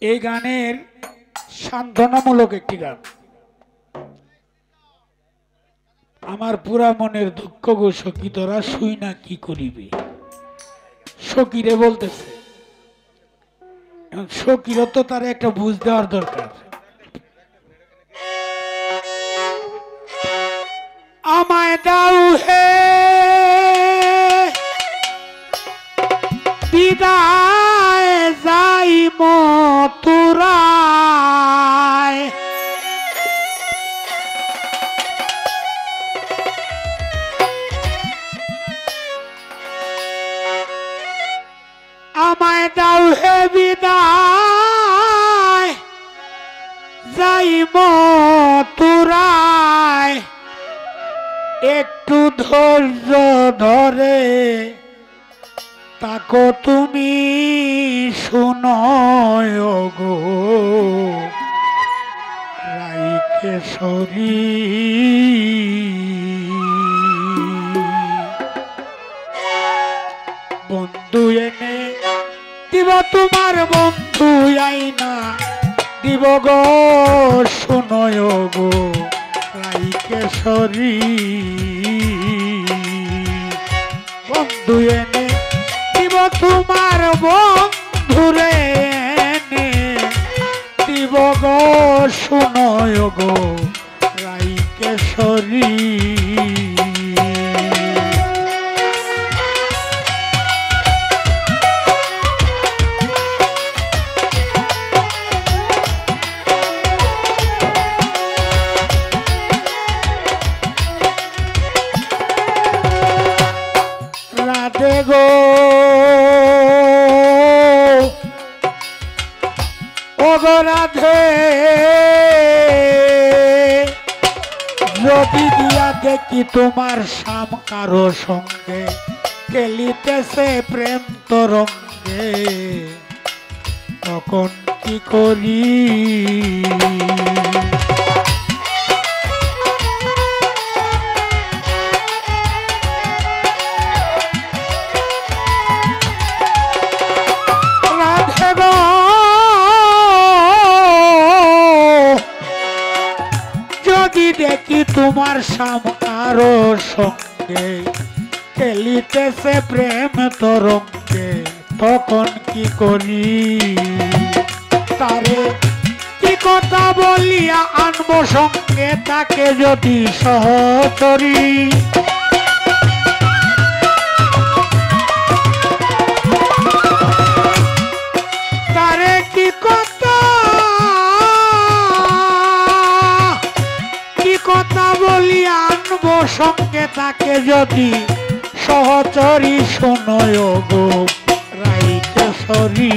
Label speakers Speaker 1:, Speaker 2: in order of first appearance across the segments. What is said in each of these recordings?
Speaker 1: এই গানের সান্ত্বনামূলক একটি গান। আমার পুরা মনের দুঃখ গো সখী তোরা শুই না কি করিবে। সখীরে বলতেছে, সখীরও তো তার একটা বুঝ দেওয়ার দরকার। আমায় দাও হে বিদায় যাই মথুরায়, আমায় দাও হে বিদায় যাই মথুরায়, একটু ধৈর্য ধরে তাকো তুমি শুনয় গো রাইকেশ্বরী। বন্ধু এনে দিব তোমার বন্ধু আইনা দিব গো শুনয় গো রাইকেশ্বরী। বন্ধু এনে দিব তোমার বন্ধুরে এনে দিব গো শুনয় গো রাইকেশ্বরী। রাধে গো ও গো রাধে, যদি দিয়া দেখি তোমার শাম কারো সঙ্গে খেলিতেছে প্রেম তরঙ্গে, তখন কি করি। যদি দেখি তোমার শাম কারো সঙ্গে খেলিতেছে প্রেম তরঙ্গে, তখন কি করি। তারে কি কথা বলিয়া আনবো সঙ্গে তাকে যদি সহচরী। তারে কি কথা বলিয়া আনবো সঙ্গে তাকে যদি সহচরী শুনয় গো রাইকেশ্বরী।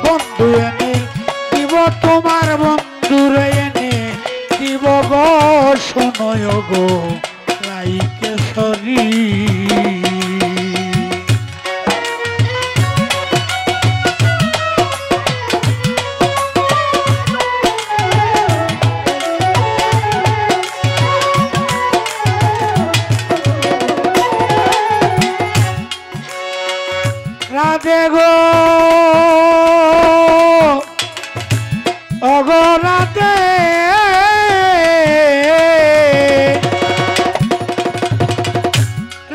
Speaker 1: বন্ধু এনে দিব তোমার বন্ধুরে এনে দিব গো শুনয় গো রাইকেশ্বরী। রাধে গো অগো রাধে,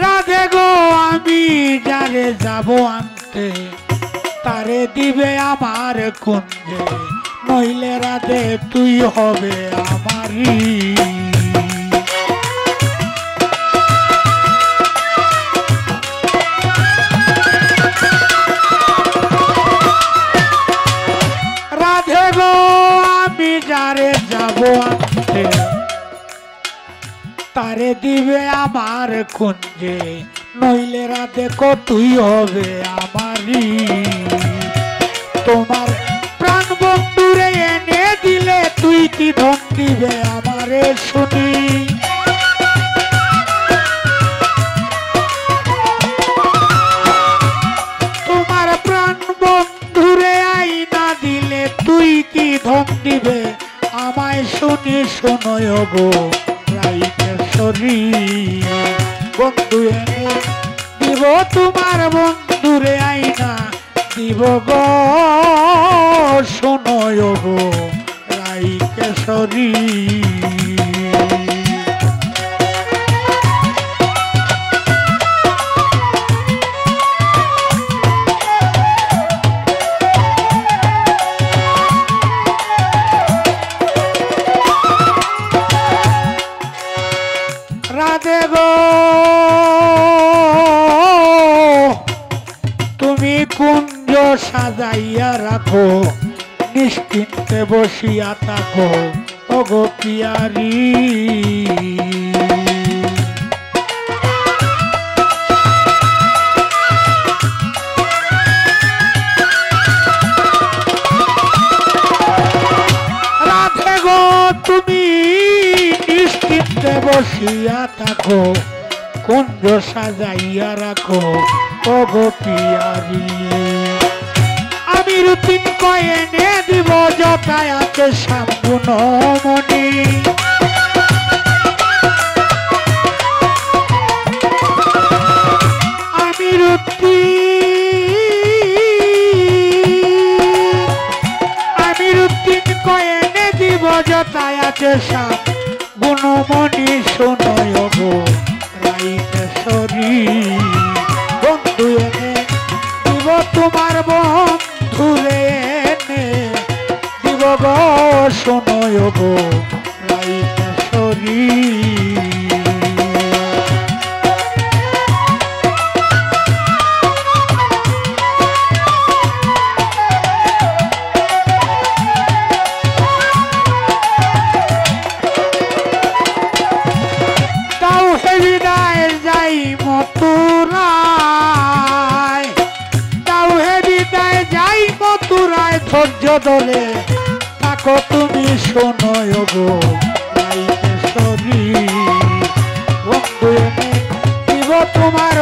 Speaker 1: রাধে গো আমি যারে যাব আনতে তারে দিবে আমার কুঞ্জে, নইলে রাধে তুই হবে আমারই। যারে যাব আনতে তারে দিবে আমার কুঞ্জে, নইলে রাধে তুই হবে আমারই। তোমার প্রাণ বন্ধুরে এনে দিলে তুই কি ধন দিবে আমারে শুনি। তোমার প্রাণ বন্ধুরে আইনা দিলে তুই কি ধন দিবে আমায় শুনি শুনয় গো রাইকেশ্বরী। বন্ধু এনে দিব তোমার বন্ধুরে আইনা দিব গো রাইতেশ্বরী। রাধে গো তুমি কুঞ্জ সাজাইয়া রাখো, নিশ্চিন্তে বসিয়া থাকো ওগো পিয়ারি। রাধে গো তুমি নিশ্চিন্তে বসিয়া থাকো, কুঞ্জ সাজাইয়া রাখো ওগো পিয়ারি। আমি রুটিন কয়েনে দিব যথায়াতে সাম্পুনমণি। আমি রুটিন কয়েনে দিব যথায়াতে সাম্পুনমণি। শোনয় গো রাইতেশ্বরী, বন্ধু এনে দিব তোমার বন্ধুরে এনে দিব গো, শোনয় গো রাইতেশ্বরী। ধৈর্য ধরে থাকো তুমি, শোনয় গো রাইতেশ্বরী, বন্ধু এনে দিব তোমার